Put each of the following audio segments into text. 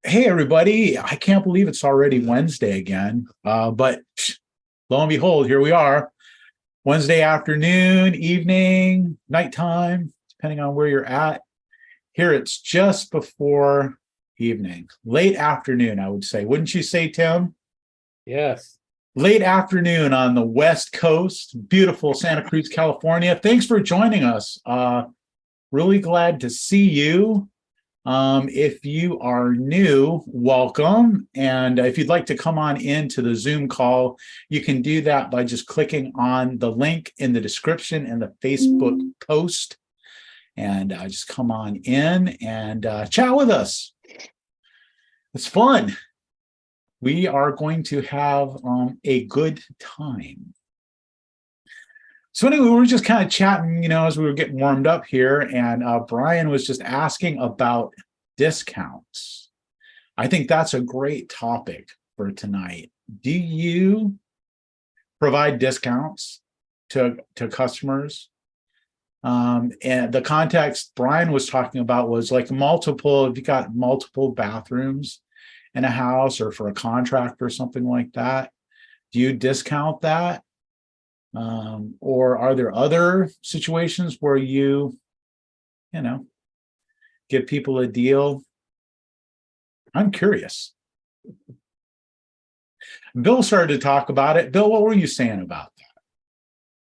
Hey, everybody. I can't believe it's already Wednesday again. But lo and behold, here we are. Wednesday afternoon, evening, nighttime, depending on where you're at. Here it's just before evening, late afternoon, I would say. Wouldn't you say, Tim? Yes. Late afternoon on the West Coast, beautiful Santa Cruz, California. Thanks for joining us. Really glad to see you. If you are new, welcome. And if you'd like to come on into the Zoom call, you can do that by just clicking on the link in the description and the Facebook post. And just come on in and chat with us. It's fun. We are going to have a good time. So anyway, we were just kind of chatting, as we were getting warmed up here, and Brian was just asking about discounts. I think that's a great topic for tonight. Do you provide discounts to customers? And the context Brian was talking about was like if you got multiple bathrooms in a house or for a contract or something like that, do you discount that? Or are there other situations where you give people a deal? I'm curious. Bill started to talk about it. Bill, what were you saying about that?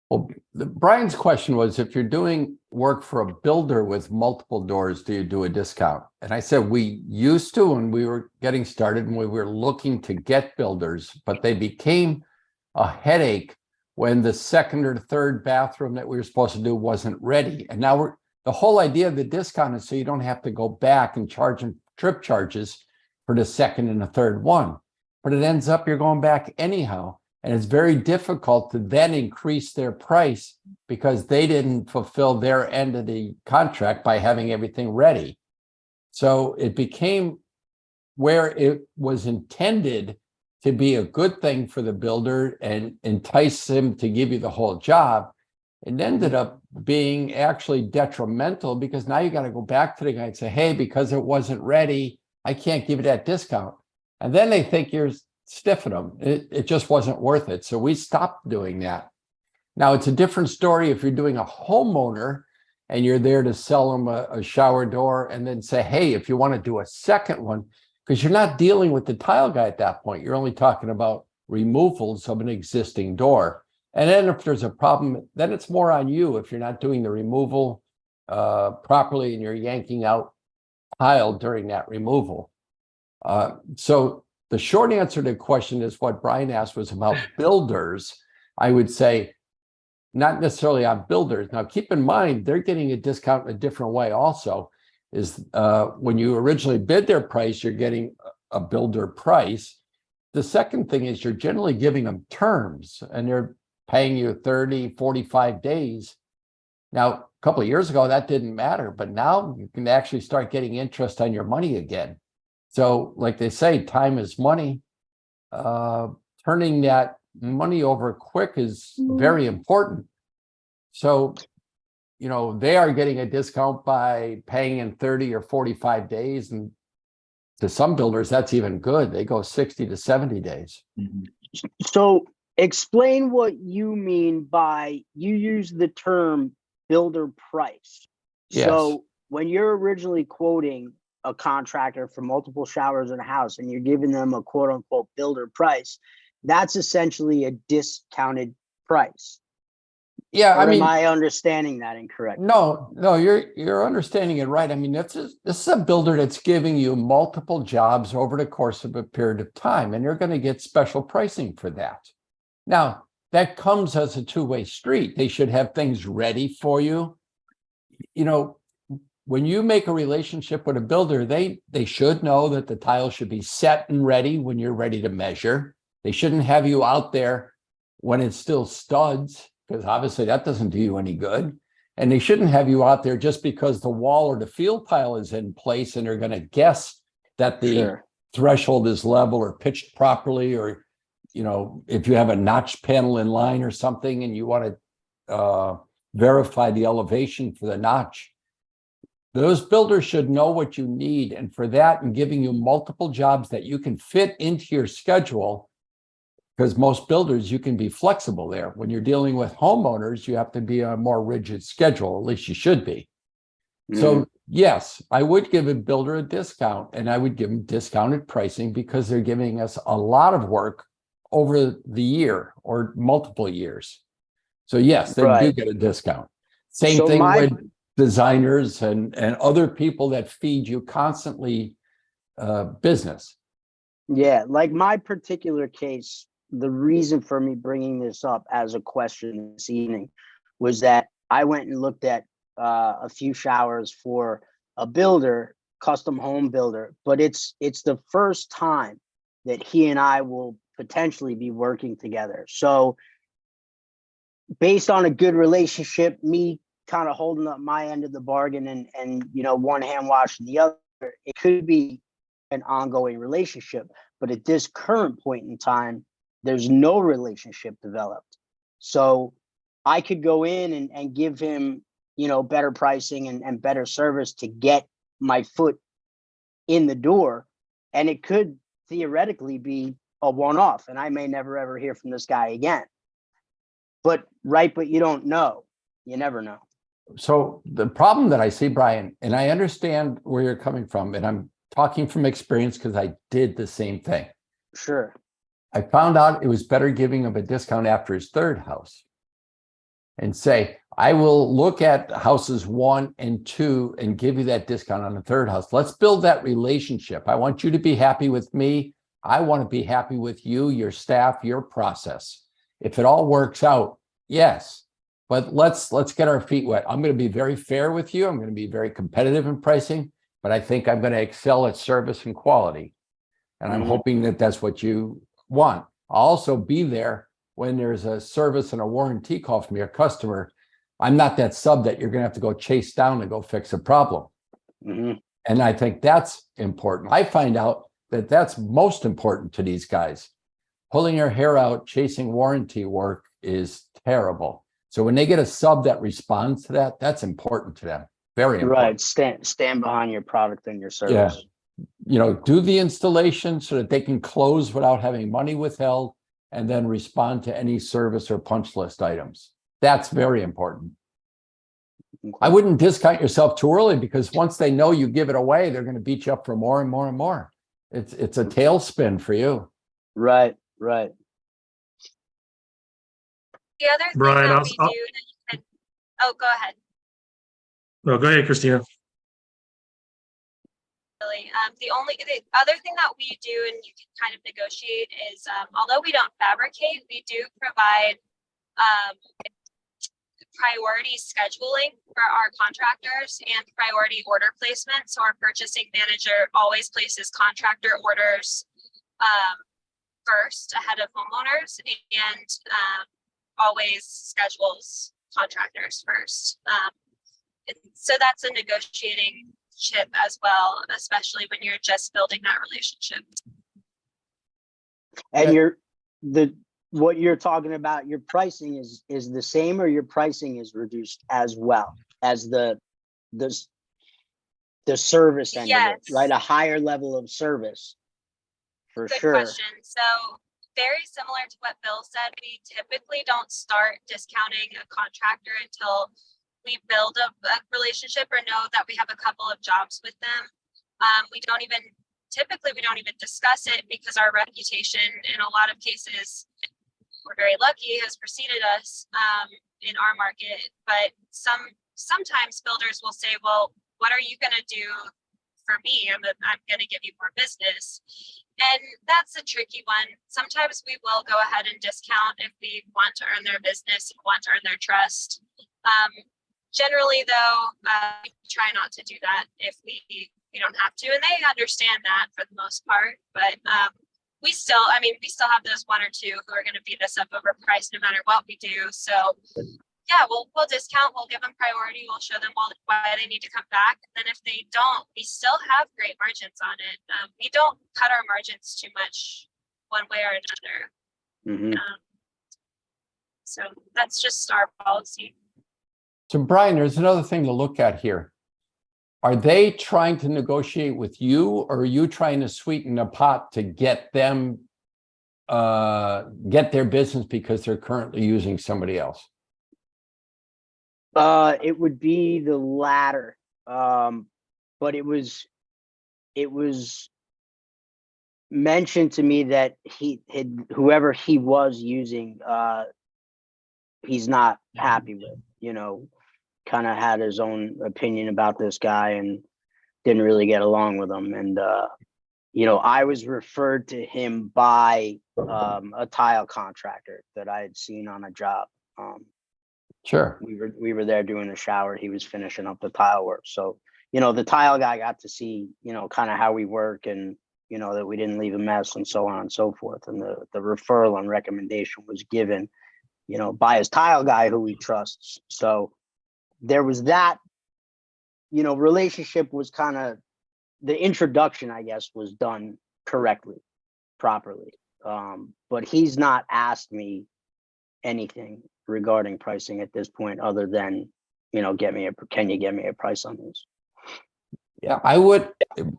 Well, Brian's question was, if you're doing work for a builder with multiple doors, do you do a discount? And I said we used to when we were getting started and we were looking to get builders, but they became a headache when the second or third bathroom that we were supposed to do wasn't ready. And now the whole idea of the discount is so you don't have to go back and charge them trip charges for the second and the third one. But it ends up you're going back anyhow. And it's very difficult to then increase their price because they didn't fulfill their end of the contract by having everything ready. So it became where it was intended to be a good thing for the builder and entice him to give you the whole job. It ended up being actually detrimental because now you got to go back to the guy and say, hey, because it wasn't ready, I can't give you that discount. And then they think you're stiffing them. It just wasn't worth it. So we stopped doing that. Now it's a different story if you're doing a homeowner and you're there to sell them a shower door and then say, hey, if you want to do a second one, because you're not dealing with the tile guy at that point. You're only talking about removals of an existing door. And then if there's a problem, then it's more on you if you're not doing the removal properly and you're yanking out tile during that removal. So the short answer to the question is what Brian asked was about builders. I would say not necessarily on builders. Now, keep in mind, they're getting a discount in a different way also. Is when you originally bid their price, you're getting a builder price. The second thing is you're generally giving them terms and they're paying you 30, 45 days. Now, a couple of years ago, that didn't matter, but now you can actually start getting interest on your money again. So like they say, time is money. Turning that money over quick is very important. So they are getting a discount by paying in 30 or 45 days. And to some builders, that's even good. They go 60 to 70 days. Mm-hmm. So explain what you mean by you use the term builder price. Yes. So when you're originally quoting a contractor for multiple showers in a house and you're giving them a quote unquote builder price, that's essentially a discounted price. Yeah, or am I understanding that incorrectly? No, you're understanding it right. I mean, this is a builder that's giving you multiple jobs over the course of a period of time, and you're going to get special pricing for that. Now, that comes as a two-way street. They should have things ready for you. When you make a relationship with a builder, they should know that the tile should be set and ready when you're ready to measure. They shouldn't have you out there when it's still studs, because obviously that doesn't do you any good. And they shouldn't have you out there just because the wall or the field tile is in place and they're going to guess that the threshold is level or pitched properly, or, if you have a notch panel in line or something and you want to verify the elevation for the notch. Those builders should know what you need. And for that, and giving you multiple jobs that you can fit into your schedule, because most builders, you can be flexible there. When you're dealing with homeowners, you have to be on a more rigid schedule, at least you should be. So yes, I would give a builder a discount, and I would give them discounted pricing because they're giving us a lot of work over the year or multiple years. So yes, they do Right. get a discount. Same So thing my- with designers and other people that feed you constantly business. Yeah, like my particular case, the reason for me bringing this up as a question this evening was that I went and looked at a few showers for a builder, custom home builder, but it's the first time that he and I will potentially be working together. So based on a good relationship, me kind of holding up my end of the bargain and you know, one hand washing the other, it could be an ongoing relationship. But at this current point in time, there's no relationship developed. So I could go in and give him, you know, better pricing and better service to get my foot in the door. And it could theoretically be a one-off, and I may never ever hear from this guy again. But you don't know. You never know. So the problem that I see, Brian, and I understand where you're coming from, and I'm talking from experience because I did the same thing. Sure. I found out it was better giving him a discount after his third house and say, I will look at houses 1 and 2 and give you that discount on the third house. Let's build that relationship. I want you to be happy with me. I want to be happy with you, your staff, your process. If it all works out, yes, but let's get our feet wet. I'm going to be very fair with you. I'm going to be very competitive in pricing, but I think I'm going to excel at service and quality. And I'm hoping that that's what you want. I'll also be there when there's a service and a warranty call from your customer. I'm not that sub that you're going to have to go chase down and go fix a problem. And I think that's important. I find out that that's most important to these guys. Pulling your hair out, chasing warranty work is terrible. So when they get a sub that responds to that, that's important to them. Very important. Right. Stand behind your product and your service. Yeah. You know, do the installation so that they can close without having money withheld, and then respond to any service or punch list items. That's very important. Okay. I wouldn't discount yourself too early, because once they know you give it away, they're going to beat you up for more and more and more. It's a tailspin for you. Right. Right. The other thing Brian, that we do that you can, oh, go ahead. No, go ahead, Christina. Really, the other thing that we do, and you can kind of negotiate, is although we don't fabricate, we do provide priority scheduling for our contractors and priority order placement. So our purchasing manager always places contractor orders first ahead of homeowners, and always schedules contractors first. And so that's a negotiating chip as well, especially when you're just building that relationship. And what you're talking about, your pricing is the same, or your pricing is reduced as well as the service end of it, right? A higher level of service, for Good sure. question. So very similar to what Bill said, we typically don't start discounting a contractor until we build a relationship or know that we have a couple of jobs with them. We don't even discuss it, because our reputation in a lot of cases, we're very lucky, has preceded us in our market. But sometimes builders will say, well, what are you going to do for me? I'm going to give you more business. And that's a tricky one. Sometimes we will go ahead and discount if we want to earn their business and want to earn their trust. Generally, though, we try not to do that if we don't have to, and they understand that for the most part. But we still have those one or two who are going to beat us up over price no matter what we do. So yeah, we'll discount, we'll give them priority, we'll show them why they need to come back. And then if they don't, we still have great margins on it. We don't cut our margins too much one way or another. So that's just our policy. So Brian, there's another thing to look at here. are they trying to negotiate with you, or are you trying to sweeten the pot to get them, get their business because they're currently using somebody else? It would be the latter. But it was mentioned to me that whoever he was using, he's not happy with, kind of had his own opinion about this guy and didn't really get along with him. And, I was referred to him by a tile contractor that I had seen on a job. Sure. We were there doing the shower. He was finishing up the tile work. So, the tile guy got to see, kind of how we work and, that we didn't leave a mess and so on and so forth. And the referral and recommendation was given, by his tile guy who he trusts. So there was that, relationship was kind of, the introduction, I guess, was done correctly, properly. But he's not asked me anything regarding pricing at this point, other than, can you get me a price on this? Yeah, I would,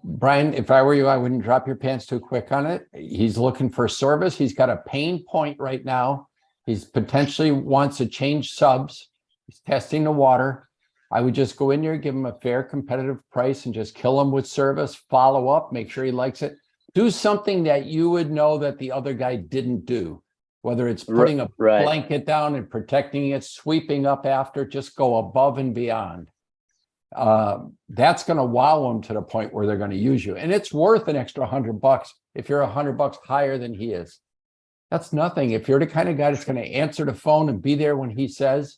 Brian, if I were you, I wouldn't drop your pants too quick on it. He's looking for service. He's got a pain point right now. He's potentially wants to change subs. He's testing the water. I would just go in there, give him a fair competitive price and just kill him with service, follow up, make sure he likes it. Do something that you would know that the other guy didn't do, whether it's putting a blanket down and protecting it, sweeping up after, just go above and beyond. That's going to wow them to the point where they're going to use you. And it's worth an extra $100 if you're $100 higher than he is. That's nothing. If you're the kind of guy that's going to answer the phone and be there when he says.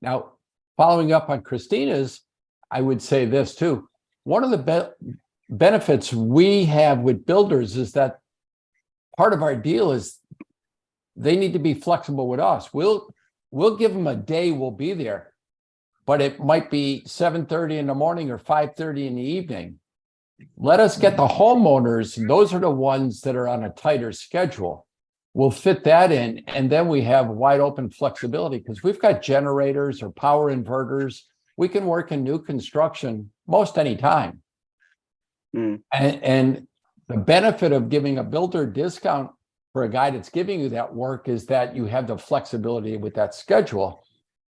Now, following up on Christina's, I would say this too. One of the benefits we have with builders is that part of our deal is they need to be flexible with us. We'll give them a day, we'll be there. But it might be 7:30 in the morning or 5:30 in the evening. Let us get the homeowners. Those are the ones that are on a tighter schedule. We'll fit that in. And then we have wide open flexibility because we've got generators or power inverters. We can work in new construction most any time. And the benefit of giving a builder discount for a guy that's giving you that work is that you have the flexibility with that schedule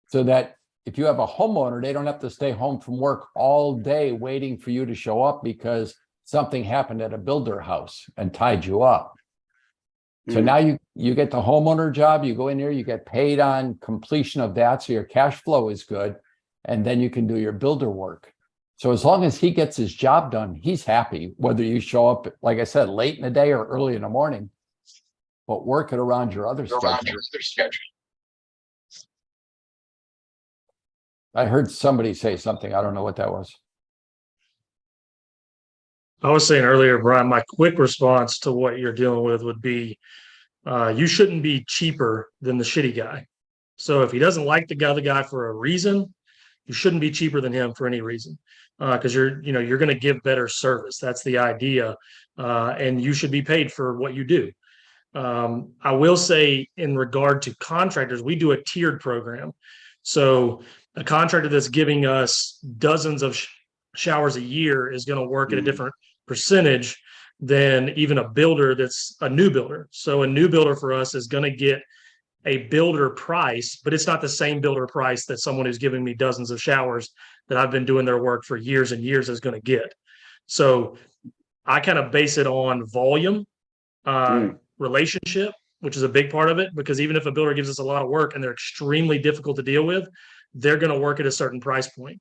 so that if you have a homeowner, they don't have to stay home from work all day waiting for you to show up because something happened at a builder house and tied you up. So now you get the homeowner job, you go in there, you get paid on completion of that. So your cash flow is good. And then you can do your builder work. So as long as he gets his job done, he's happy, whether you show up, like I said, late in the day or early in the morning, but work it around your other schedule. I heard somebody say something. I don't know what that was. I was saying earlier, Brian, my quick response to what you're dealing with would be, you shouldn't be cheaper than the shitty guy. So if he doesn't like the other guy for a reason, you shouldn't be cheaper than him for any reason. Because you're going to give better service. That's the idea. And you should be paid for what you do. I will say in regard to contractors, we do a tiered program. So a contractor that's giving us dozens of showers a year is going to work at a different percentage than even a builder that's a new builder. So a new builder for us is going to get a builder price, but it's not the same builder price that someone who's giving me dozens of showers that I've been doing their work for years and years is going to get. So I kind of base it on volume, relationship, which is a big part of it, because even if a builder gives us a lot of work and they're extremely difficult to deal with, they're going to work at a certain price point.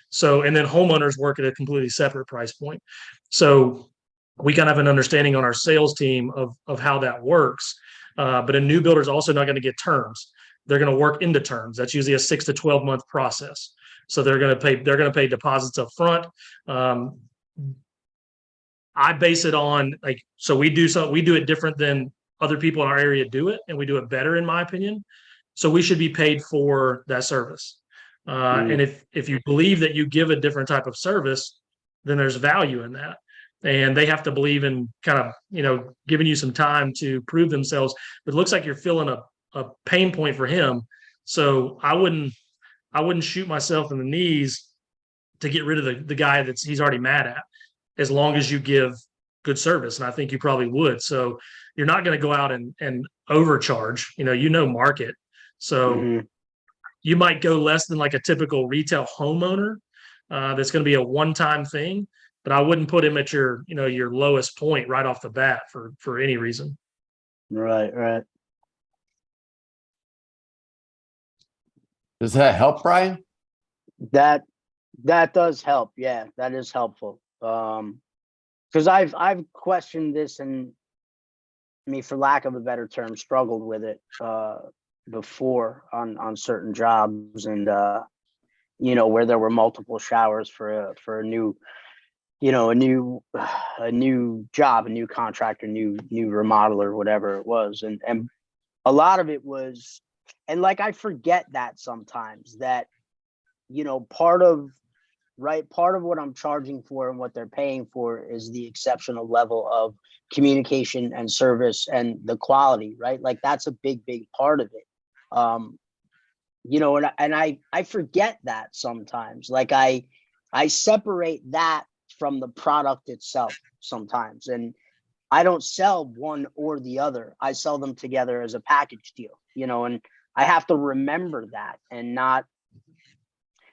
So, and then homeowners work at a completely separate price point. So we kind of have an understanding on our sales team of how that works. But a new builder is also not going to get terms. They're going to work into terms. That's usually a 6 to 12 month process. So they're going to pay deposits up front. I base it on so we do it different than other people in our area do it, and we do it better in my opinion. So we should be paid for that service. And if you believe that you give a different type of service, then there's value in that. And they have to believe in kind of, giving you some time to prove themselves. But it looks like you're filling a pain point for him. So I wouldn't shoot myself in the knees to get rid of the guy he's already mad at, as long as you give good service. And I think you probably would. So you're not going to go out and overcharge, market. So Mm-hmm. you might go less than like a typical retail homeowner. That's going to be a one-time thing, but I wouldn't put him at your lowest point right off the bat for any reason. Right. Does that help, Brian? That does help. Yeah, that is helpful. Because I've questioned this, and I mean, for lack of a better term, struggled with it before on certain jobs, and where there were multiple showers for a new a new job, a new contractor, new remodeler, whatever it was, and a lot of it was, and like I forget that sometimes that part of what I'm charging for and what they're paying for is the exceptional level of communication and service and the quality, right? Like that's a big part of it. And I forget that sometimes. Like I separate that from the product itself sometimes, and I don't sell one or the other. I sell them together as a package deal, and I have to remember that, and not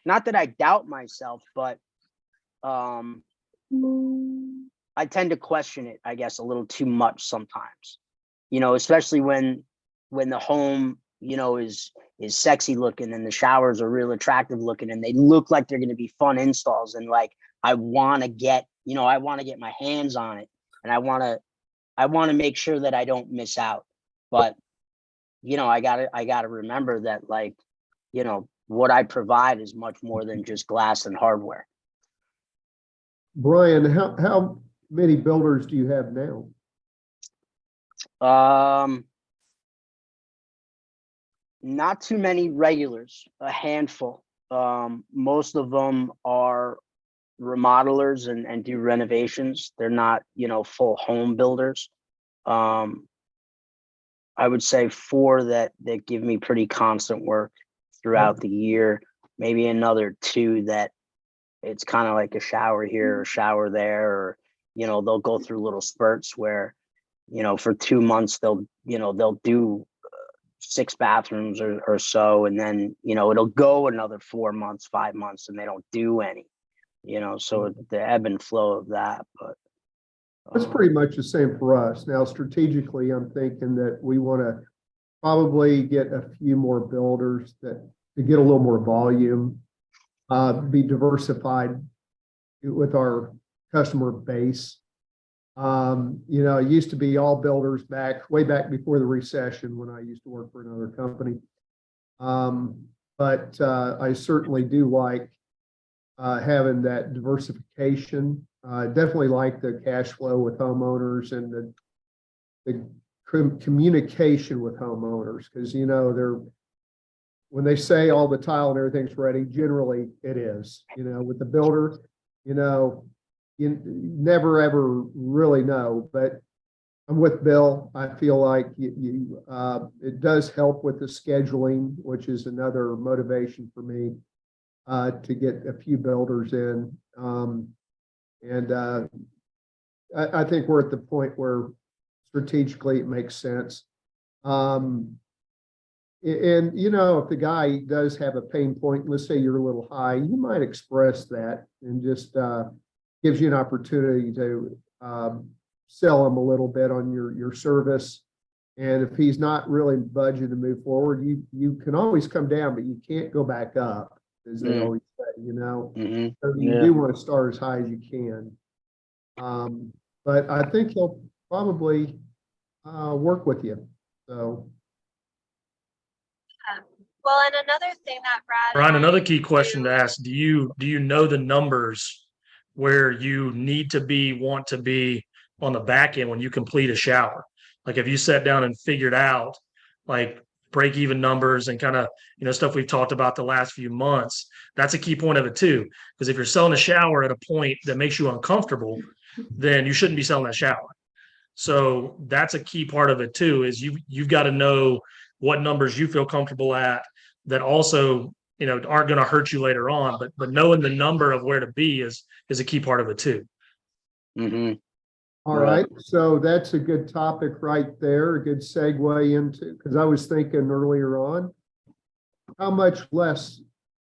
that I doubt myself, but I tend to question it, I guess, a little too much sometimes, especially when the home, is sexy looking and the showers are real attractive looking and they look like they're going to be fun installs. And like, I want to get my hands on it, and I want to make sure that I don't miss out. But, I gotta remember that, like, what I provide is much more than just glass and hardware. Brian, how many builders do you have now? Not too many regulars, a handful. Most of them are remodelers and do renovations. They're not, full home builders. I would say 4 that give me pretty constant work throughout the year. Maybe another 2 that it's kind of like a shower here or a shower there, or they'll go through little spurts where for 2 months they'll do 6 bathrooms or so, and then it'll go another 4 months, 5 months, and they don't do any. So the ebb and flow of that. But That's pretty much the same for us. Now, strategically, I'm thinking that we want to probably get a few more builders to get a little more volume, be diversified with our customer base. It used to be all builders way back before the recession when I used to work for another company. But I certainly do like having that diversification. Definitely like the cash flow with homeowners and the communication with homeowners, because when they say all the tile and everything's ready, generally it is. With the builder, you never ever really know. But I'm with Bill. I feel like it does help with the scheduling, which is another motivation for me to get a few builders in. I think we're at the point where strategically it makes sense. If the guy does have a pain point, let's say you're a little high, you might express that, and just gives you an opportunity to sell him a little bit on your service. And if he's not really budgeted to move forward, you can always come down, but you can't go back up, as they always say, Mm-hmm. So you do want to start as high as you can. But I think he'll probably work with you. So. Well, and another thing that Brian, another key question to ask: Do you know the numbers where you want to be on the back end when you complete a shower? Like, have you sat down and figured out like break even numbers and kind of stuff we've talked about the last few months? That's a key point of it too, because if you're selling a shower at a point that makes you uncomfortable, then you shouldn't be selling that shower. So that's a key part of it too, is you've got to know what numbers you feel comfortable at, that also aren't going to hurt you later on. But knowing the number of where to be is a key part of it too. Mhm. All right, so that's a good topic right there, a good segue into, because I was thinking earlier on, how much less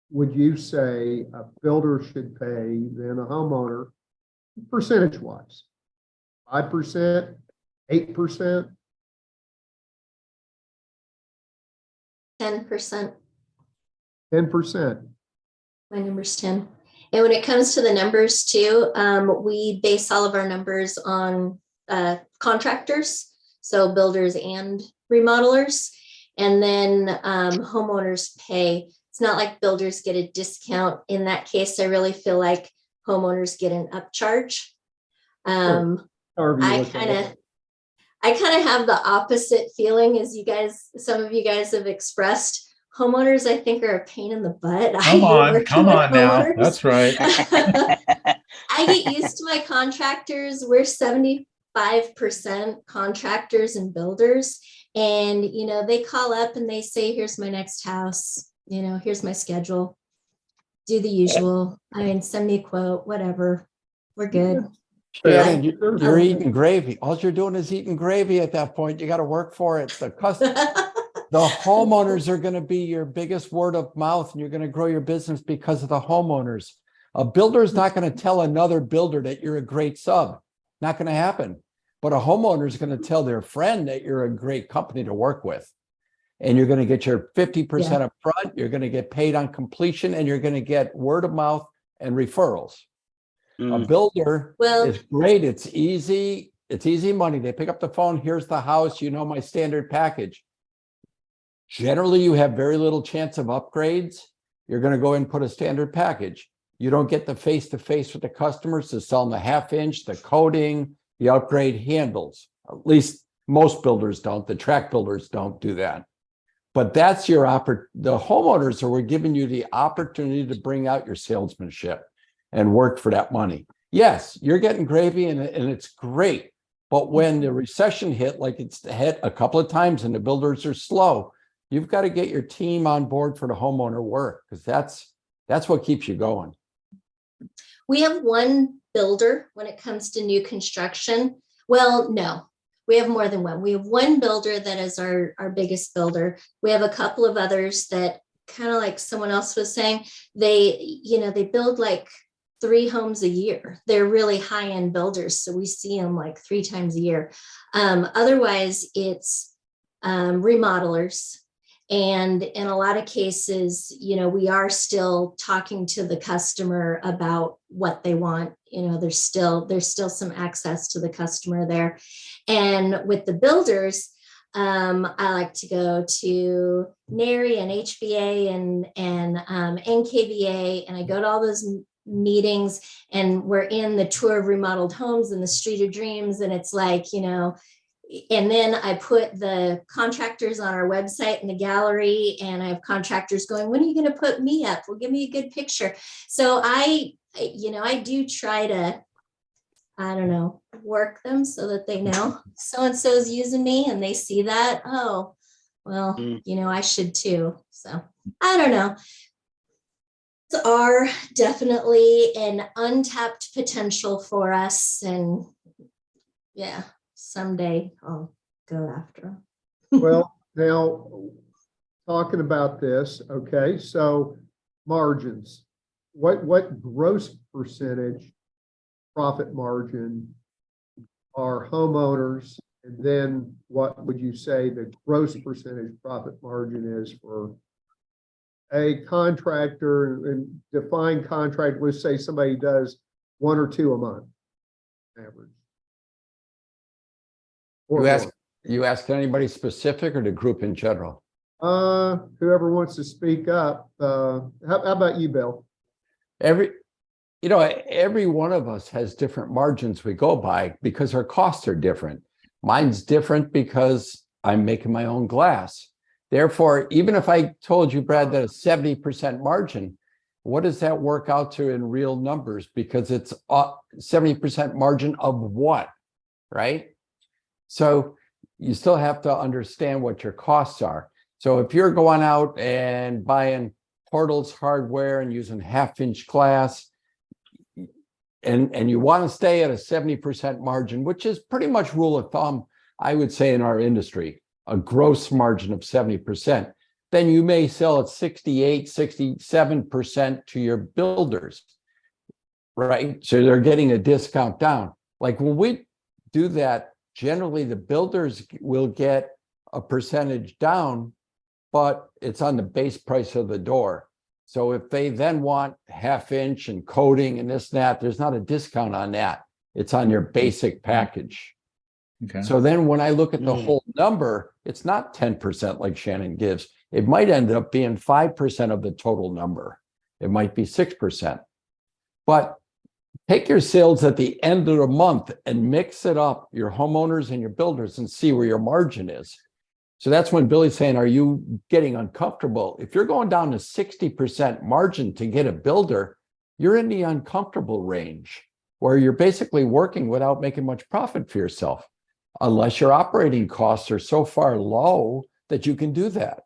would you say a builder should pay than a homeowner, percentage-wise? 5%, 8%? 10%. 10%? My number's 10. And when it comes to the numbers too, we base all of our numbers on contractors, so builders and remodelers. And then homeowners pay. It's not like builders get a discount. In that case, I really feel like homeowners get an upcharge. However you I look at it. kind of have the opposite feeling as some of you guys have expressed. Homeowners, I think, are a pain in the butt. Come on now. That's right. I get used to my contractors. We're 75% contractors and builders. And, they call up and they say, here's my next house, here's my schedule. Do the usual. Send me a quote, whatever. We're good. Shannon, you're eating gravy. All you're doing is eating gravy at that point. You got to work for it. The homeowners are going to be your biggest word of mouth, and you're going to grow your business because of the homeowners. A builder is not going to tell another builder that you're a great sub. Not going to happen. But a homeowner is going to tell their friend that you're a great company to work with. And you're going to get your 50% up front. You're going to get paid on completion, and you're going to get word of mouth and referrals. A builder is great. It's easy. It's easy money. They pick up the phone. Here's the house. My standard package. Generally, you have very little chance of upgrades. You're going to go and put a standard package. You don't get the face-to-face with the customers to sell them the half-inch, the coating, the upgrade handles. At least most builders don't. The track builders don't do that. But that's the homeowners are giving you the opportunity to bring out your salesmanship and work for that money. Yes, you're getting gravy and it's great. But when the recession hit, like it's hit a couple of times and the builders are slow, you've got to get your team on board for the homeowner work, because that's what keeps you going. We have one builder when it comes to new construction. Well, no, we have more than one. We have one builder that is our biggest builder. We have a couple of others that, kind of like someone else was saying, they build like 3 homes a year. They're really high-end builders, so we see them like 3 times a year. Otherwise, it's remodelers. And in a lot of cases, we are still talking to the customer about what they want. There's still some access to the customer there. And with the builders, I like to go to NARI and HBA and NKBA, and I go to all those meetings, and we're in the tour of remodeled homes in the Street of Dreams, and it's like, and then I put the contractors on our website in the gallery, and I have contractors going, when are you going to put me up? Well, give me a good picture. So I do try to, work them so that they know so-and-so is using me, and they see that, oh, well, I should too. So I don't know. Are definitely an untapped potential for us, and someday I'll go after them. Well, now talking about this, okay, so margins, what gross percentage profit margin are homeowners, and then what would you say the gross percentage profit margin is for a contractor? And define contract, let's say somebody does 1 or 2 a month average. You ask anybody specific or the group in general? Whoever wants to speak up. How about you, Bill? Every one of us has different margins we go by because our costs are different. Mine's different because I'm making my own glass. Therefore, even if I told you, Brad, that a 70% margin, what does that work out to in real numbers? Because it's 70% margin of what, right? So you still have to understand what your costs are. So if you're going out and buying portals, hardware, and using 1/2-inch glass, and you want to stay at a 70% margin, which is pretty much rule of thumb, I would say, in our industry, a gross margin of 70%, then you may sell at 68, 67% to your builders, right? So they're getting a discount down. Like when we do that, generally the builders will get a percentage down, but it's on the base price of the door. So if they then want 1/2-inch and coating and this and that, there's not a discount on that. It's on your basic package. Okay. So then when I look at the whole number, it's not 10% like Shannon gives. It might end up being 5% of the total number. It might be 6%. But take your sales at the end of the month and mix it up, your homeowners and your builders, and see where your margin is. So that's when Billy's saying, are you getting uncomfortable? If you're going down to 60% margin to get a builder, you're in the uncomfortable range where you're basically working without making much profit for yourself, unless your operating costs are so far low that you can do that.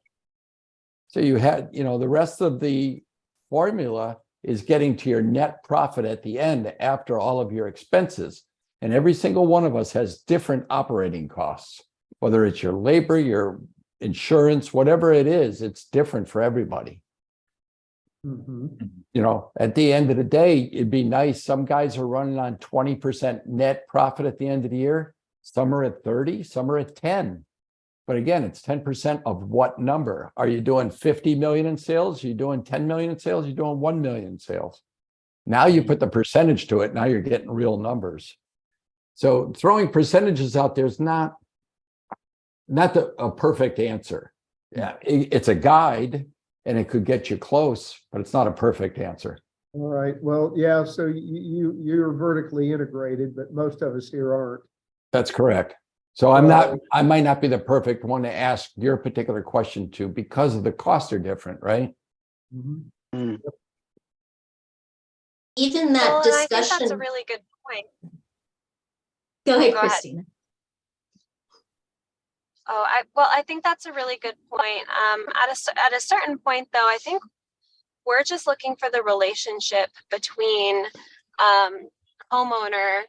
So you had, the rest of the formula is getting to your net profit at the end after all of your expenses. And every single one of us has different operating costs, whether it's your labor, your insurance, whatever it is, it's different for everybody. At the end of the day, it'd be nice. Some guys are running on 20% net profit at the end of the year. Some are at 30, some are at 10. But again, it's 10% of what number? Are you doing 50 million in sales? Are you doing 10 million in sales? Are you doing 1 million in sales? Now you put the percentage to it. Now you're getting real numbers. So throwing percentages out there is not a perfect answer. Yeah, it's a guide and it could get you close, but it's not a perfect answer. All right. Well, yeah. So you're vertically integrated, but most of us here aren't. That's correct. So I might not be the perfect one to ask your particular question to because of the costs are different, right? Even that Well, and I think that's a discussion. really good point. Go ahead, Go ahead. Christina. I think that's a really good point. At a certain point, though, I think we're just looking for the relationship between homeowner,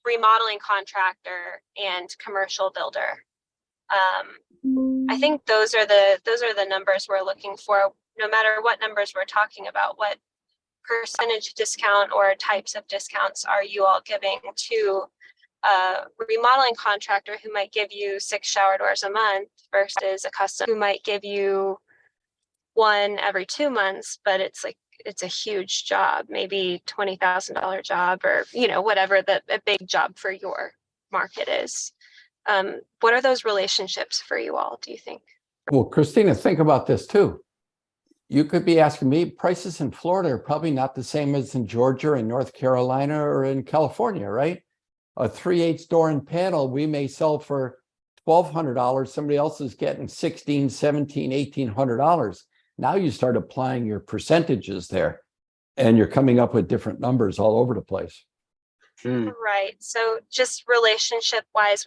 remodeling contractor, and commercial builder. I think those are the numbers we're looking for. No matter what numbers we're talking about, what percentage discount or types of discounts are you all giving to a remodeling contractor who might give you 6 shower doors a month versus a custom who might give you 1 every 2 months, but it's a huge job, maybe $20,000 job, or whatever a big job for your market is. What are those relationships for you all, do you think? Well, Christina, think about this too. You could be asking me, prices in Florida are probably not the same as in Georgia and North Carolina or in California, right? A 3/8 door and panel we may sell for $1,200. Somebody else is getting $1,600, $1,700, $1,800. Now you start applying your percentages there and you're coming up with different numbers all over the place. Right. So just relationship wise,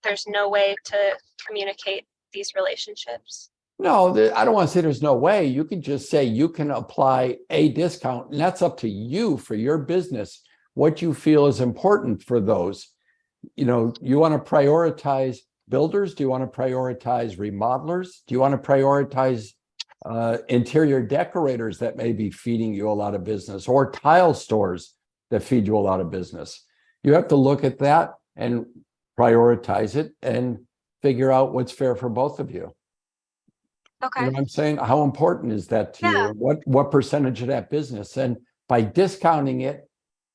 there's no way to communicate these relationships. No, I don't want to say there's no way. You can just say you can apply a discount, and that's up to you for your business, what you feel is important for those. You want to prioritize builders? Do you want to prioritize remodelers? Do you want to prioritize interior decorators that may be feeding you a lot of business, or tile stores that feed you a lot of business? You have to look at that and prioritize it and figure out what's fair for both of you. Okay. You know what I'm saying? How important is that to Yeah. you? What percentage of that business? And by discounting it,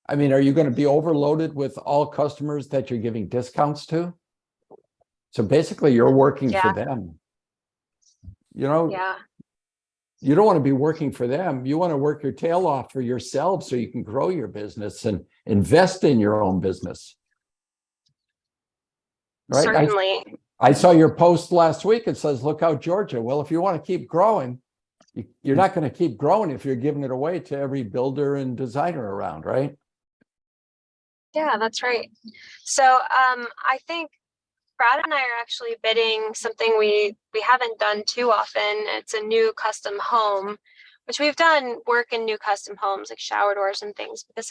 I mean, are you going to be overloaded with all customers that you're giving discounts to? So basically you're working for them. Yeah. You don't want to be working for them. You want to work your tail off for yourself so you can grow your business and invest in your own business. Right? Certainly. I saw your post last week. It says, look out, Georgia. Well, if you want to keep growing, you're not going to keep growing if you're giving it away to every builder and designer around, right? Yeah, that's right. So I think Brad and I are actually bidding something we haven't done too often. It's a new custom home which we've done work in new custom homes like shower doors and things, but this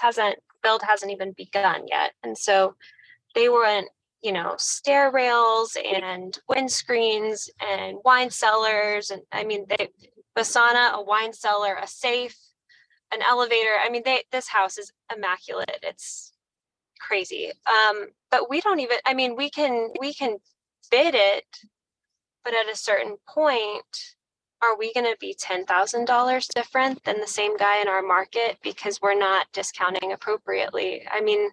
build hasn't even begun yet. And so they weren't, stair rails and windscreens and wine cellars. And I mean, Basana, a wine cellar, a safe, an elevator. I mean, this house is immaculate. It's crazy. But we don't even, I mean, we can bid it, but at a certain point, are we going to be $10,000 different than the same guy in our market because we're not discounting appropriately? I mean,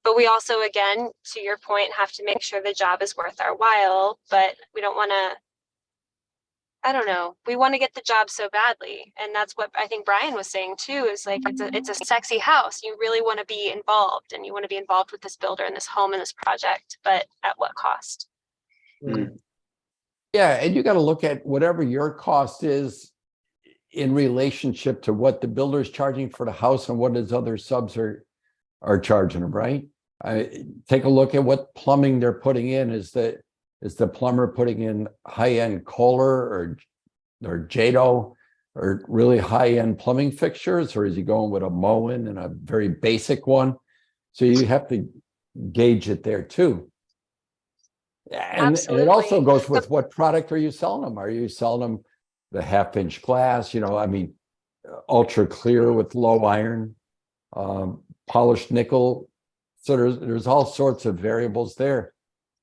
but we also, again, to your point, have to make sure the job is worth our while, but we don't want to, I don't know, we want to get the job so badly. And that's what I think Brian was saying too, is like, it's a sexy house. You really want to be involved, and you want to be involved with this builder and this home and this project, but at what cost? Yeah, and you got to look at whatever your cost is in relationship to what the builder's charging for the house and what his other subs are charging them, right? Take a look at what plumbing they're putting in. Is the plumber putting in high-end Kohler or Jado or really high-end plumbing fixtures, or is he going with a Moen and a very basic one? So you have to gauge it there too. And it also goes with what product are you selling them? Are you selling them the half-inch glass, I mean, ultra clear with low iron, polished nickel? So there's all sorts of variables there.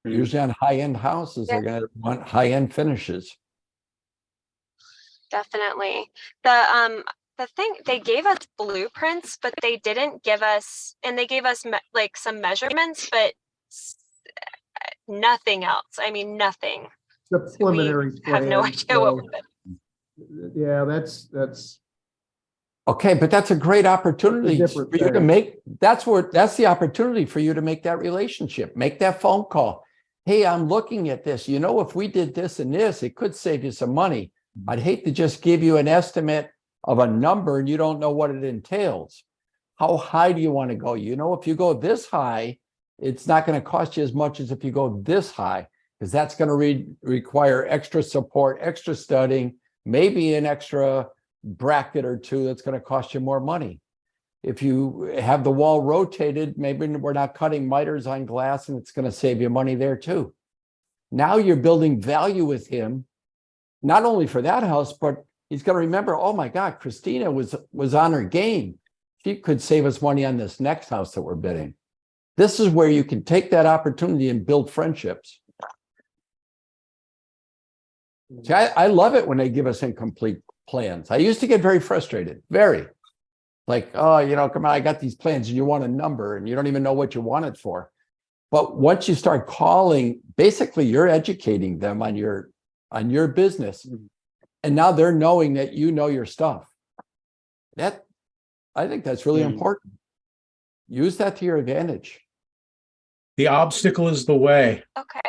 Usually on high-end houses, they're going to want high-end finishes. Definitely. The thing, they gave us blueprints, but they didn't give us, and they gave us like some measurements, but nothing else. I mean, nothing. The preliminary We have no idea what we're doing. Yeah, that's Okay, but that's a great opportunity for you to make. That's the opportunity for you to make that relationship, make that phone call. Hey, I'm looking at this. If we did this and this, it could save you some money. I'd hate to just give you an estimate of a number and you don't know what it entails. How high do you want to go? If you go this high, it's not going to cost you as much as if you go this high, because that's going to require extra support, extra studying, maybe an extra bracket or two that's going to cost you more money. If you have the wall rotated, maybe we're not cutting miters on glass and it's going to save you money there too. Now you're building value with him, not only for that house, but he's going to remember, oh my God, Christina was on her game. She could save us money on this next house that we're bidding. This is where you can take that opportunity and build friendships. See, I love it when they give us incomplete plans. I used to get very frustrated, very. Like, oh, come on, I got these plans and you want a number and you don't even know what you want it for. But once you start calling, basically you're educating them on your business. And now they're knowing that you know your stuff. I think that's really important. Use that to your advantage. The obstacle is the way. Okay.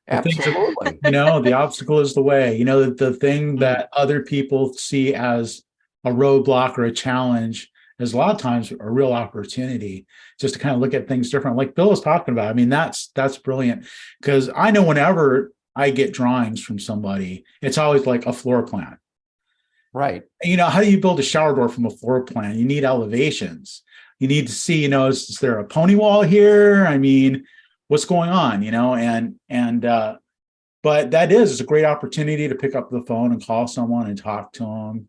Absolutely. The obstacle is the way. The thing that other people see as a roadblock or a challenge is a lot of times a real opportunity just to kind of look at things different. Like Bill was talking about. I mean, that's brilliant, because I know whenever I get drawings from somebody, it's always like a floor plan. Right. How do you build a shower door from a floor plan? You need elevations. You need to see, is there a pony wall here? I mean, what's going on, but it's a great opportunity to pick up the phone and call someone and talk to them,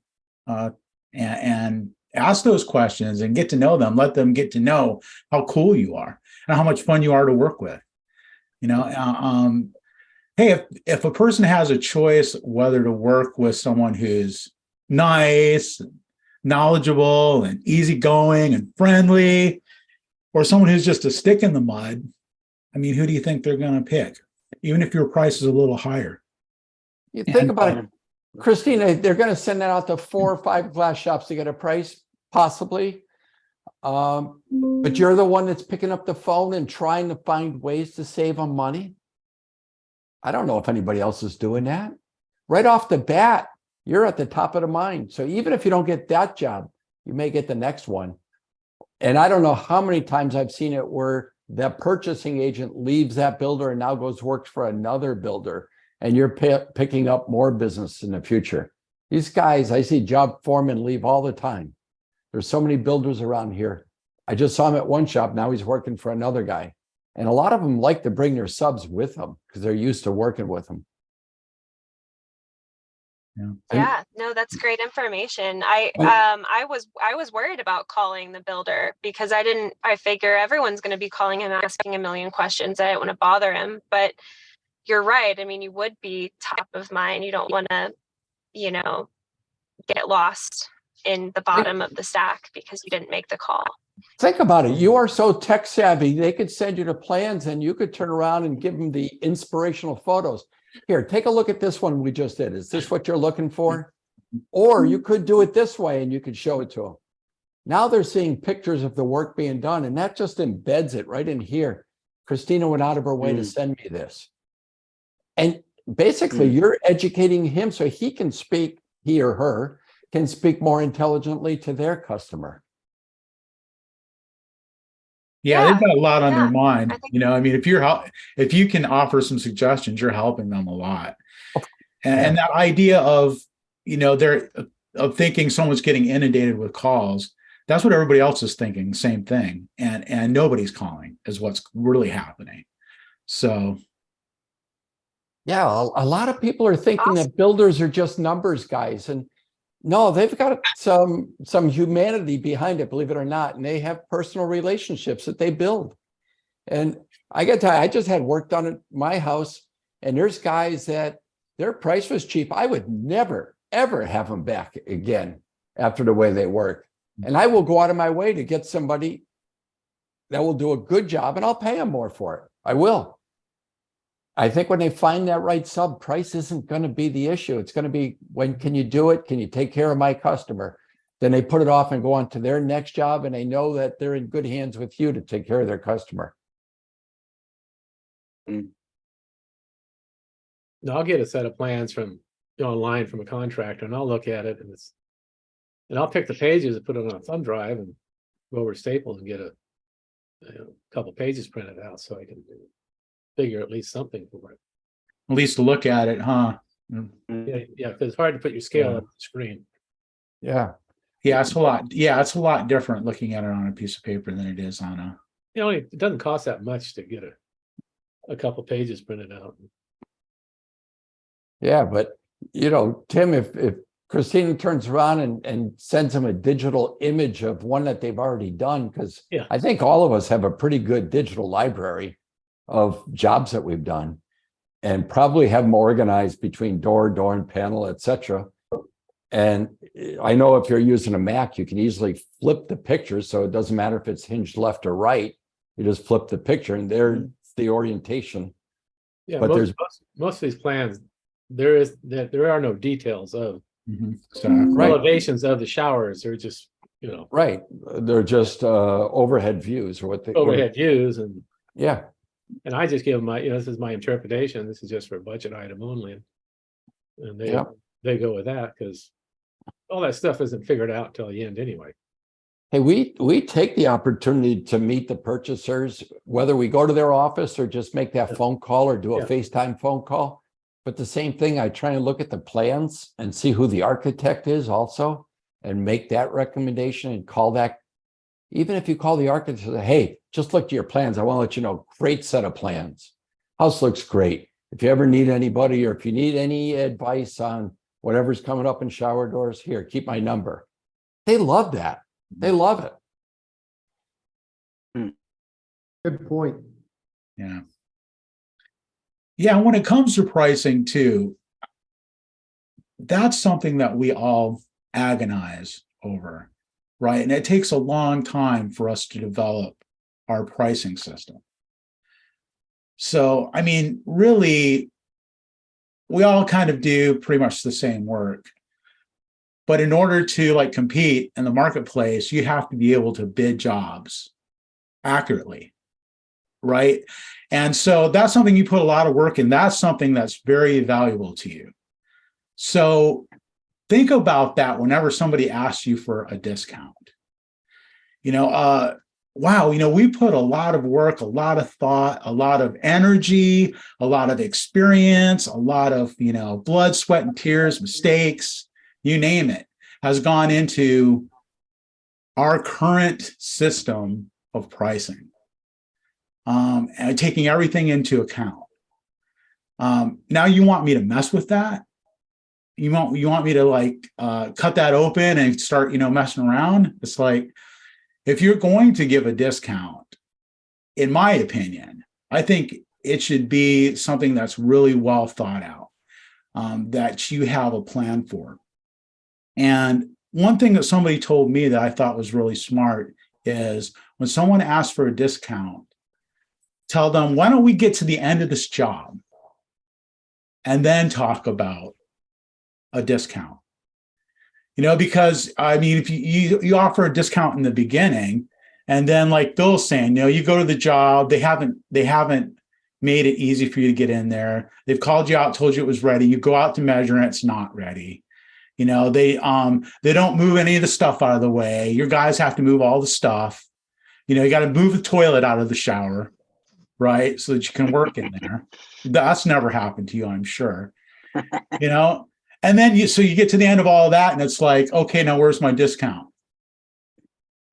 and ask those questions and get to know them. Let them get to know how cool you are and how much fun you are to work with. Hey, if a person has a choice whether to work with someone who's nice, knowledgeable, and easygoing and friendly, or someone who's just a stick in the mud, I mean, who do you think they're going to pick, even if your price is a little higher? You think about it, Christina, they're going to send that out to 4 or 5 glass shops to get a price, possibly. But you're the one that's picking up the phone and trying to find ways to save them money. I don't know if anybody else is doing that. Right off the bat, you're at the top of the mind. So even if you don't get that job, you may get the next one. And I don't know how many times I've seen it where that purchasing agent leaves that builder and now works for another builder, and you're picking up more business in the future. These guys, I see job foremen leave all the time. There's so many builders around here. I just saw him at one shop. Now he's working for another guy. And a lot of them like to bring their subs with them because they're used to working with them. Yeah, no, that's great information. I was worried about calling the builder because I figure everyone's going to be calling him asking a million questions. I didn't want to bother him, but you're right. I mean, you would be top of mind. You don't want to, get lost in the bottom of the stack because you didn't make the call. Think about it. You are so tech savvy. They could send you the plans and you could turn around and give them the inspirational photos. Here, take a look at this one we just did. Is this what you're looking for? Or you could do it this way and you could show it to them. Now they're seeing pictures of the work being done, and that just embeds it right in here. Christina went out of her way to send me this. And basically you're educating him so he can speak, he or her can speak more intelligently to their customer. Yeah, they've got a lot on their mind. I think- I mean, if you can offer some suggestions, you're helping them a lot. And that idea of, they're of thinking someone's getting inundated with calls, that's what everybody else is thinking, same thing. And nobody's calling is what's really happening. So yeah, a lot of people are thinking that builders are just numbers guys, and no, they've got some humanity behind it, believe it or not, and they have personal relationships that they build. And I got to tell you, I just had work done at my house, and there's guys that their price was cheap. I would never, ever have them back again after the way they work. And I will go out of my way to get somebody that will do a good job, and I'll pay them more for it. I will. I think when they find that right sub, price isn't going to be the issue. It's going to be, when can you do it? Can you take care of my customer? Then they put it off and go on to their next job, and they know that they're in good hands with you to take care of their customer. No, I'll get a set of plans from online from a contractor, and I'll look at it, and I'll pick the pages and put it on a thumb drive and go over to Staples and get a couple pages printed out so I can figure at least something for it. at least to look at it, huh? Yeah, because it's hard to put your scale on the screen. Yeah. Yeah, it's a lot. Yeah, it's a lot different looking at it on a piece of paper than it is on a. It doesn't cost that much to get a couple pages printed out. Yeah, but Tim, if Christina turns around and sends them a digital image of one that they've already done, because I think all of us have a pretty good digital library of jobs that we've done, and probably have them organized between door and panel, etc. And I know if you're using a Mac, you can easily flip the picture, so it doesn't matter if it's hinged left or right. You just flip the picture, and there's the orientation. Yeah, but most of these plans, there are no details of Right. elevations of the showers. They're just right. They're just overhead views, or what they overhead views, and and I just give them my this is my interpretation. This is just for a budget item only, and they go with that because all that stuff isn't figured out till the end anyway. Hey, we take the opportunity to meet the purchasers, whether we go to their office or just make that phone call or do a FaceTime phone call. But the same thing, I try and look at the plans and see who the architect is also, and make that recommendation and call that. Even if you call the architect and say, hey, just look at your plans. I want to let you know, great set of plans. House looks great. If you ever need anybody, or if you need any advice on whatever's coming up in shower doors, here, keep my number. They love that. They love it. Good point. Yeah. Yeah, when it comes to pricing too, that's something that we all agonize over, right? And it takes a long time for us to develop our pricing system. So, I mean, really, we all kind of do pretty much the same work. But in order to compete in the marketplace, you have to be able to bid jobs accurately, right? And so that's something you put a lot of work in. That's something that's very valuable to you. So think about that whenever somebody asks you for a discount. Wow, we put a lot of work, a lot of thought, a lot of energy, a lot of experience, a lot of, blood, sweat, and tears, mistakes, you name it, has gone into our current system of pricing, and taking everything into account. Now you want me to mess with that? You want me to like cut that open and start, messing around? It's like, if you're going to give a discount, in my opinion, I think it should be something that's really well thought out, that you have a plan for. And one thing that somebody told me that I thought was really smart is, when someone asks for a discount, tell them, why don't we get to the end of this job and then talk about a discount? Because I mean, if you offer a discount in the beginning, and then like Bill's saying, you go to the job, they haven't made it easy for you to get in there. They've called you out, told you it was ready. You go out to measure and it's not ready. They don't move any of the stuff out of the way. Your guys have to move all the stuff. You got to move the toilet out of the shower, right? So that you can work in there. That's never happened to you, I'm sure. And then you get to the end of all of that and it's like, okay, now where's my discount?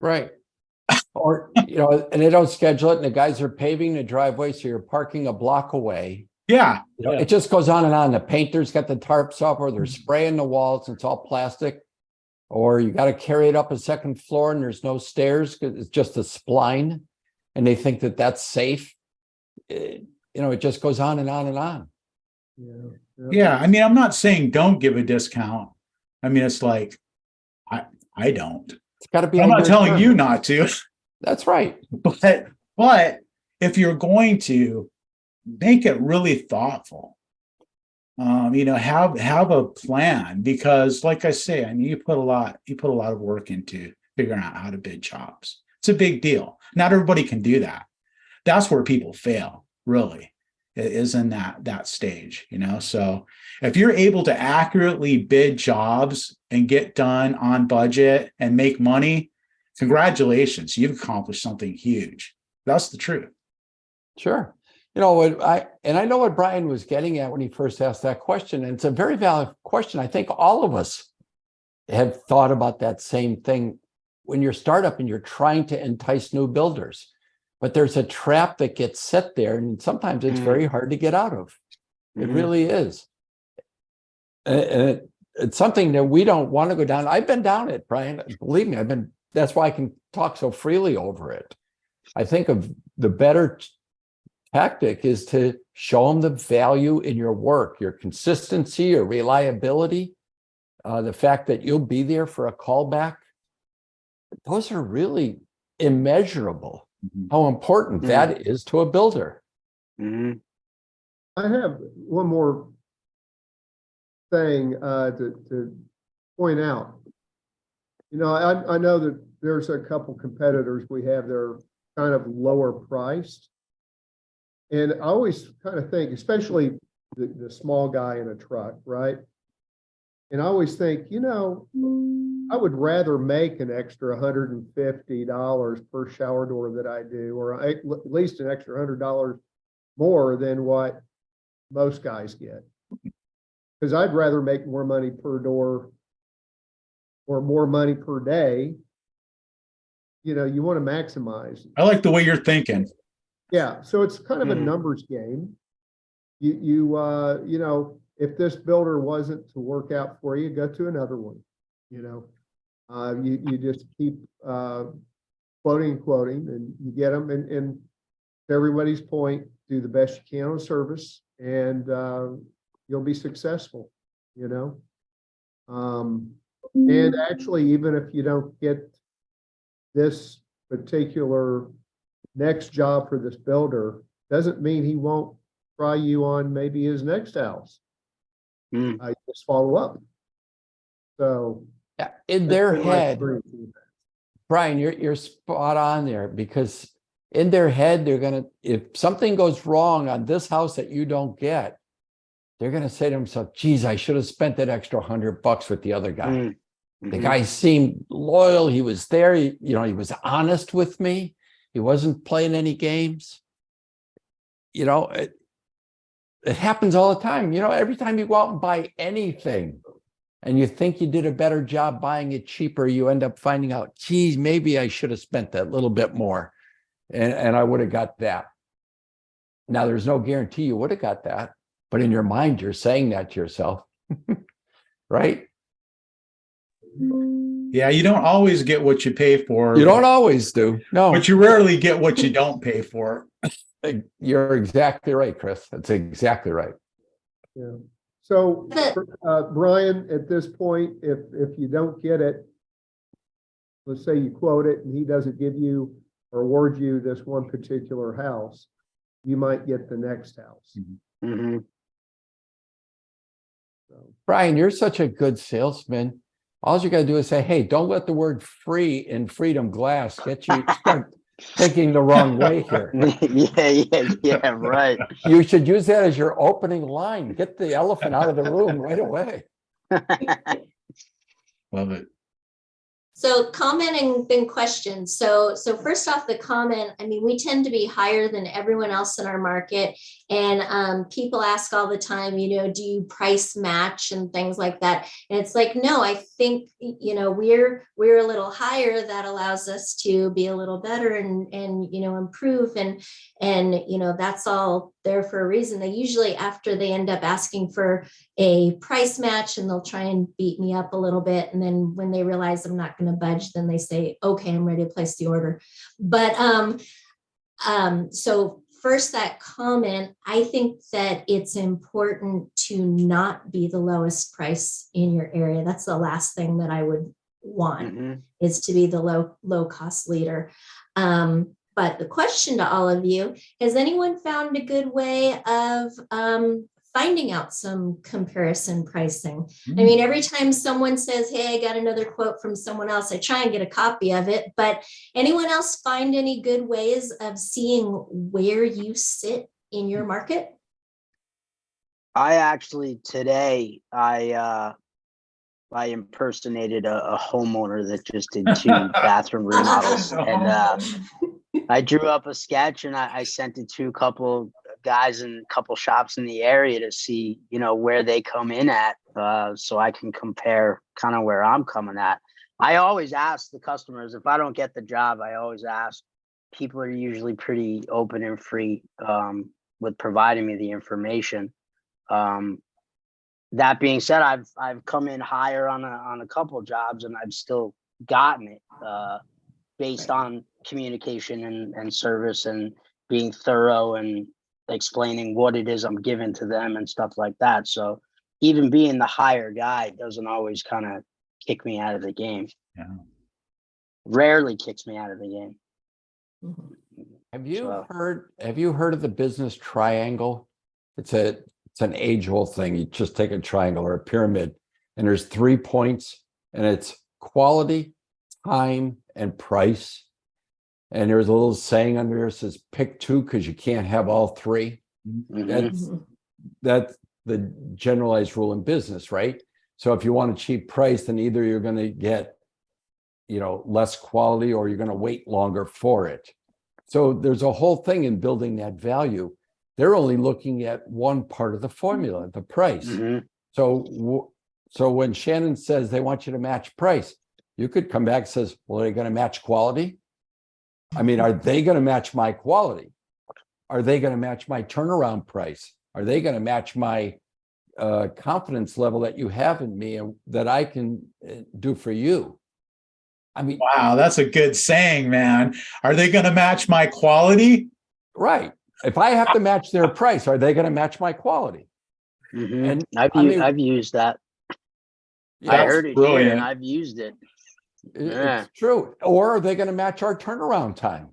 Right. Or, and they don't schedule it and the guys are paving the driveway, so you're parking a block away. Yeah. It just goes on and on. The painter's got the tarps up, or they're spraying the walls, and it's all plastic. Or you got to carry it up a second floor and there's no stairs because it's just a spline, and they think that that's safe. It just goes on and on and on. Yeah. I mean, I'm not saying don't give a discount. I mean, it's like, I don't. It's got to be. I'm not telling you not to. That's right. But if you're going to make it really thoughtful, have a plan, because like I say, I mean, you put a lot of work into figuring out how to bid jobs. It's a big deal. Not everybody can do that. That's where people fail, really. It is in that stage, So if you're able to accurately bid jobs and get done on budget and make money, congratulations, you've accomplished something huge. That's the truth. Sure. I know what Brian was getting at when he first asked that question, and it's a very valid question. I think all of us have thought about that same thing when you're startup and you're trying to entice new builders. But there's a trap that gets set there, and sometimes it's very hard to get out of. It really is. And it's something that we don't want to go down. I've been down it, Brian. Believe me, that's why I can talk so freely over it. I think of the better tactic is to show them the value in your work, your consistency, your reliability, the fact that you'll be there for a callback. Those are really immeasurable. How important that is to a builder. I have one more thing to point out. I know that there's a couple competitors we have that are kind of lower priced. And I always kind of think, especially the small guy in a truck, right? And I always think, I would rather make an extra $150 per shower door that I do, or at least an extra $100 more than what most guys get. Because I'd rather make more money per door or more money per day. You want to maximize. I like the way you're thinking. Yeah, so it's kind of a numbers game. If this builder wasn't to work out for you, go to another one. You just keep quoting, and you get them. And to everybody's point, do the best you can on service, and you'll be successful. And actually, even if you don't get this particular next job for this builder, doesn't mean he won't try you on maybe his next house. Just follow up. So yeah, in their head, Brian, you're spot on there, because in their head, they're gonna, if something goes wrong on this house that you don't get, they're gonna say to themselves, geez, I should have spent that extra $100 with the other guy. The guy seemed loyal, he was there, he was honest with me, he wasn't playing any games. It happens all the time. Every time you go out and buy anything, and you think you did a better job buying it cheaper, you end up finding out, geez, maybe I should have spent that little bit more and I would have got that. Now, there's no guarantee you would have got that, but in your mind, you're saying that to yourself, right? Yeah, you don't always get what you pay for. You don't always do. No, But you rarely get what you don't pay for. you're exactly right, Chris. That's exactly right. Yeah. So, Brian, at this point, if you don't get it, let's say you quote it and he doesn't give you or award you this one particular house, you might get the next house. Mm-hmm. So, Brian, you're such a good salesman. All you got to do is say, hey, don't let the word free in Freedom Glass get you start thinking the wrong way here. yeah, right. You should use that as your opening line. Get the elephant out of the room right away. Love it. So commenting then questions. So first off, the comment, I mean, we tend to be higher than everyone else in our market. And people ask all the time, you know, do you price match and things like that? And it's like, no, I think, you know, we're a little higher. That allows us to be a little better and you know, improve. And you know, that's all there for a reason. They usually, after they end up asking for a price match, and they'll try and beat me up a little bit. And then when they realize I'm not going to budge, then they say, okay, I'm ready to place the order. But so first, that comment, I think that it's important to not be the lowest price in your area. That's the last thing that I would want, is to be the low cost leader. But the question to all of you, has anyone found a good way of finding out some comparison pricing? I mean, every time someone says, hey, I got another quote from someone else, I try and get a copy of it. But anyone else find any good ways of seeing where you sit in your market? I actually today I impersonated a homeowner that just did 2 bathroom remodels, and I drew up a sketch and I sent it to a couple guys in a couple shops in the area to see, you know, where they come in at, so I can compare kind of where I'm coming at. I always ask the customers, if I don't get the job, I always ask. People are usually pretty open and free with providing me the information. That being said, I've come in higher on a couple of jobs, and I've still gotten it based on communication and service and being thorough and explaining what it is I'm giving to them and stuff like that. So even being the higher guy doesn't always kind of kick me out of the game. Yeah. Rarely kicks me out of the game. Have you heard of the business triangle? It's an age-old thing. You just take a triangle or a pyramid, and there's 3 points, and it's quality, time, and price. And there's a little saying under there that says, pick 2 because you can't have all 3. That's the generalized rule in business, right? So if you want a cheap price, then either you're going to get, you know, less quality, or you're going to wait longer for it. So there's a whole thing in building that value. They're only looking at one part of the formula, the price. So when Shannon says they want you to match price, you could come back and says, well, are they going to match quality? I mean, are they going to match my quality? Are they going to match my turnaround price? Are they going to match my confidence level that you have in me and that I can do for you? I mean, wow, that's a good saying, man. Are they going to match my quality? Right. If I have to match their price, are they going to match my quality? And I've used that. I heard it here and I've used it. It's true. Or are they going to match our turnaround time?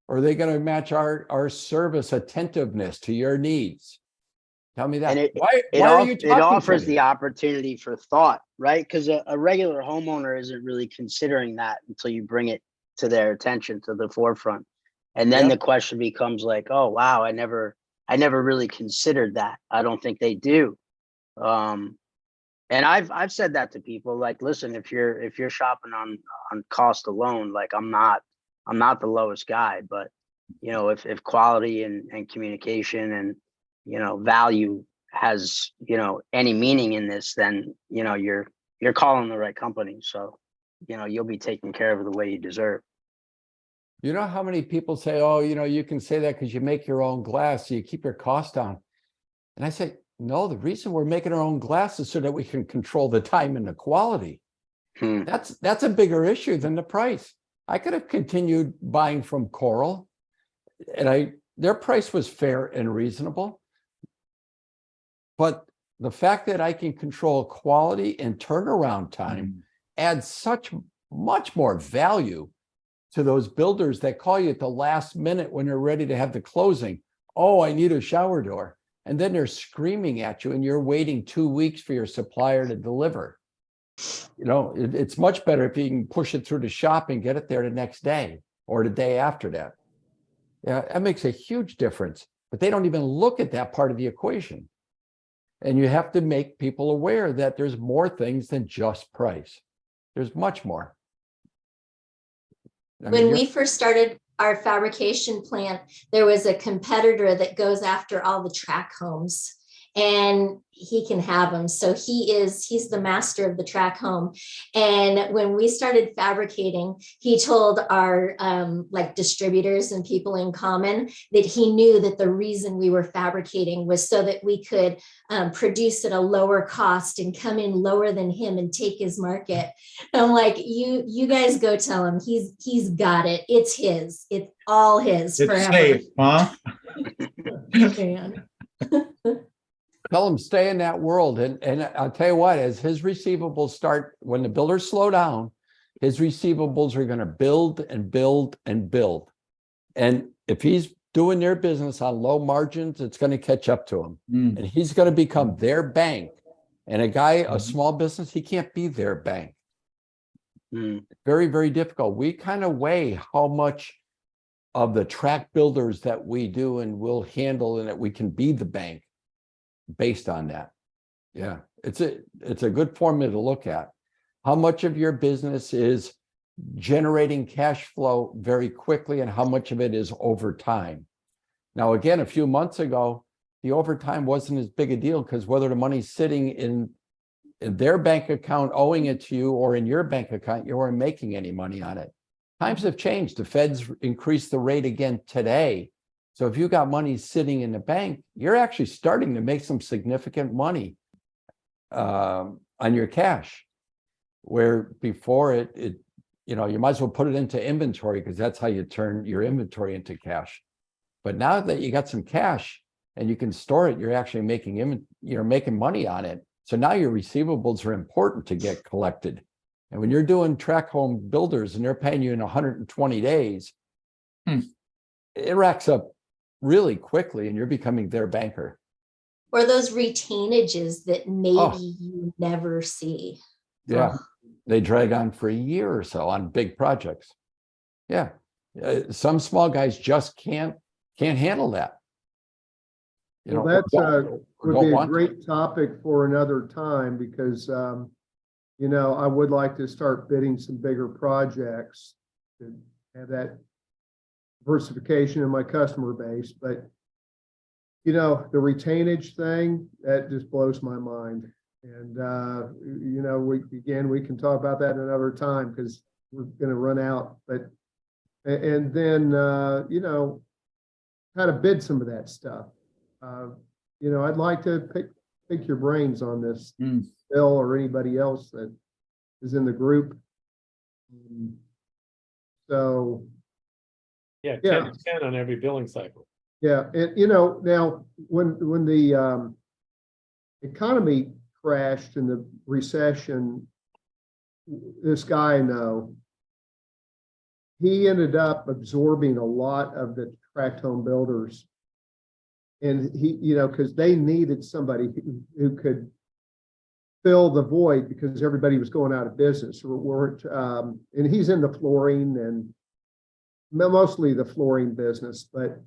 Or are they going to match our service attentiveness to your needs? Tell me that. And why are you talking it offers to me? the opportunity for thought, right? Because a regular homeowner isn't really considering that until you bring it to their attention, to the forefront. And then the question becomes like, oh, wow, I never really considered that. I don't think they do. And I've said that to people, like, listen, if you're shopping on cost alone, like I'm not the lowest guy, but you know, if quality and communication and, you know, value has, any meaning in this, then, you're calling the right company. So, you'll be taken care of the way you deserve. You know how many people say, oh, you can say that because you make your own glass, so you keep your cost down. And I say, no, the reason we're making our own glass is so that we can control the time and the quality. That's a bigger issue than the price. I could have continued buying from Coral, and their price was fair and reasonable. But the fact that I can control quality and turnaround time adds much more value to those builders that call you at the last minute when they're ready to have the closing. Oh, I need a shower door. And then they're screaming at you and you're waiting 2 weeks for your supplier to deliver. It's much better if you can push it through the shop and get it there the next day or the day after that. Yeah, that makes a huge difference, but they don't even look at that part of the equation. And you have to make people aware that there's more things than just price. There's much more. When we first started our fabrication plant, there was a competitor that goes after all the track homes, and he can have them. So he's the master of the track home. And when we started fabricating, he told our distributors and people in common that he knew that the reason we were fabricating was so that we could produce at a lower cost and come in lower than him and take his market. And I'm like, you guys go tell him he's got it. It's his. It's all his It's forever. safe, huh? Man. Tell him stay in that world. And I'll tell you what, as his receivables start, when the builders slow down, his receivables are going to build and build and build. And if he's doing their business on low margins, it's going to catch up to him. And he's going to become their bank. And a small business, he can't be their bank. Very, very difficult. We kind of weigh how much of the track builders that we do and will handle and that we can be the bank based on that. Yeah, it's a good formula to look at. How much of your business is generating cash flow very quickly and how much of it is over time? Now, again, a few months ago, the overtime wasn't as big a deal because whether the money's sitting in their bank account owing it to you or in your bank account, you weren't making any money on it. Times have changed. The Fed's increased the rate again today. So if you got money sitting in the bank, you're actually starting to make some significant money on your cash, where before you might as well put it into inventory because that's how you turn your inventory into cash. But now that you got some cash and you can store it, you're actually making money on it. So now your receivables are important to get collected. And when you're doing track home builders and they're paying you in 120 days, it racks up really quickly and you're becoming their banker. Or those retainages that maybe you never see. Yeah, they drag on for a year or so on big projects. Yeah, some small guys just can't handle that. That's would be a great topic for another time because I would like to start bidding some bigger projects to have that diversification in my customer base. But the retainage thing, that just blows my mind. And we can talk about that another time because we're going to run out. But and then how to bid some of that stuff. I'd like to pick your brains on this, Bill, or anybody else that is in the group. Yeah, 10 on every billing cycle. Yeah, and now when the economy crashed in the recession, this guy I know, he ended up absorbing a lot of the tract home builders. And he, because they needed somebody who could fill the void because everybody was going out of business or weren't. And he's in the flooring and mostly the flooring business, but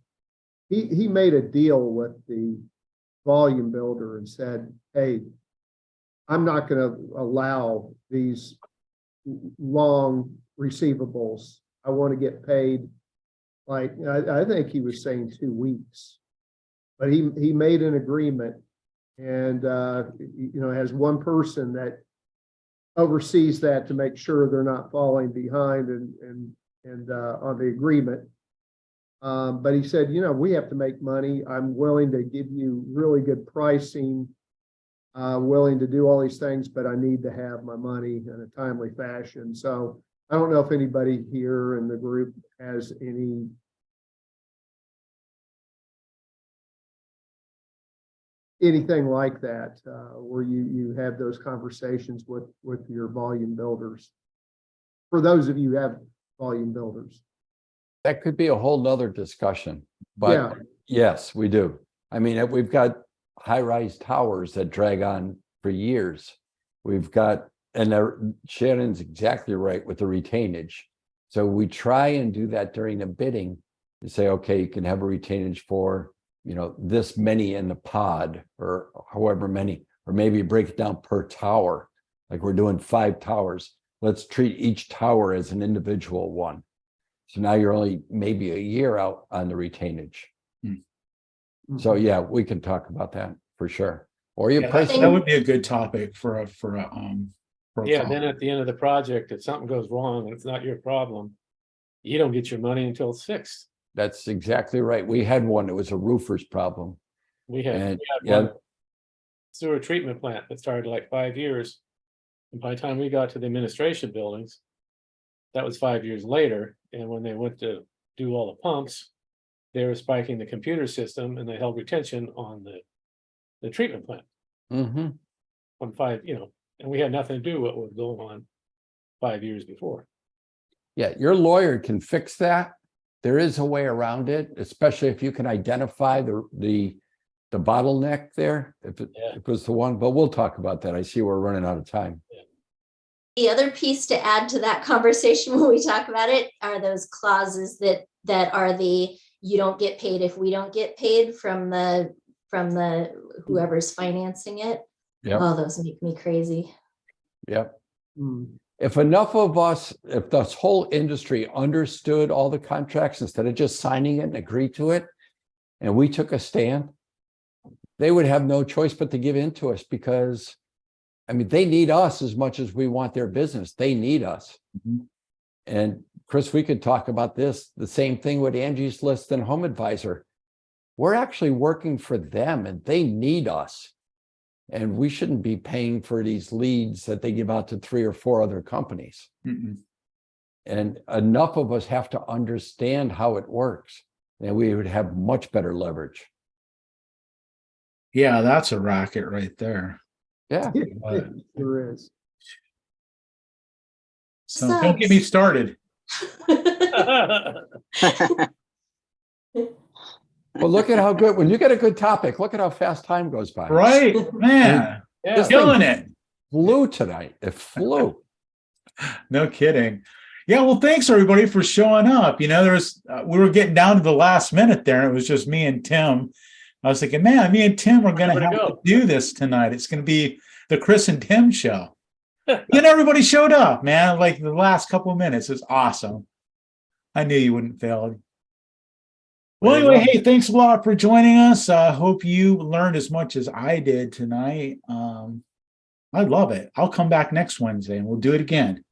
he made a deal with the volume builder and said, hey, I'm not going to allow these long receivables. I want to get paid. Like, I think he was saying 2 weeks, but he made an agreement and has one person that oversees that to make sure they're not falling behind and on the agreement. But he said, we have to make money. I'm willing to give you really good pricing, willing to do all these things, but I need to have my money in a timely fashion. So I don't know if anybody here in the group has anything like that, where you have those conversations with your volume builders. For those of you who have volume builders. That could be a whole nother discussion, but Yeah. yes, we do. I mean, we've got high-rise towers that drag on for years. We've got, and Shannon's exactly right with the retainage. So we try and do that during the bidding to say, okay, you can have a retainage for, this many in the pod or however many, or maybe break it down per tower. Like we're doing 5 towers. Let's treat each tower as an individual one. So now you're only maybe a year out on the retainage. So yeah, we can talk about that for sure. Or you price that would be a good topic for a Yeah, call. then at the end of the project, if something goes wrong and it's not your problem, you don't get your money until it's fixed. That's exactly right. We had one that was a roofer's problem. We had And one sewer treatment plant that started like 5 years. And by the time we got to the administration buildings, that was 5 years later. And when they went to do all the pumps, they were spiking the computer system and they held retention on the treatment plant. On 5, and we had nothing to do with what was going on 5 years before. Yeah, your lawyer can fix that. There is a way around it, especially if you can identify the bottleneck there, if it was the one, but we'll talk about that. I see we're running out of time. The other piece to add to that conversation when we talk about it are those clauses that are you don't get paid if we don't get paid from the whoever's financing it. Yep. Oh, those make me crazy. Yep. If enough of us, if this whole industry understood all the contracts instead of just signing it and agree to it, and we took a stand, they would have no choice but to give in to us because, I mean, they need us as much as we want their business. They need us. And Chris, we could talk about this, the same thing with Angie's List and Home Advisor. We're actually working for them and they need us. And we shouldn't be paying for these leads that they give out to 3 or 4 other companies. And enough of us have to understand how it works, and we would have much better leverage. Yeah, that's a racket right there. Yeah. There is. So don't get me started. Well, look at how good, when you get a good topic, look at how fast time goes by. Right, man. Yeah. Killing it. Flew tonight. It flew. No kidding. Yeah, well, thanks everybody for showing up. We were getting down to the last minute there, and it was just me and Tim. I was thinking, man, me and Tim are going to have to do this tonight. It's going to be the Chris and Tim show. Then everybody showed up, man. Like the last couple of minutes is awesome. I knew you wouldn't fail. Well, anyway, hey, thanks a lot for joining us. I hope you learned as much as I did tonight. I love it. I'll come back next Wednesday and we'll do it again.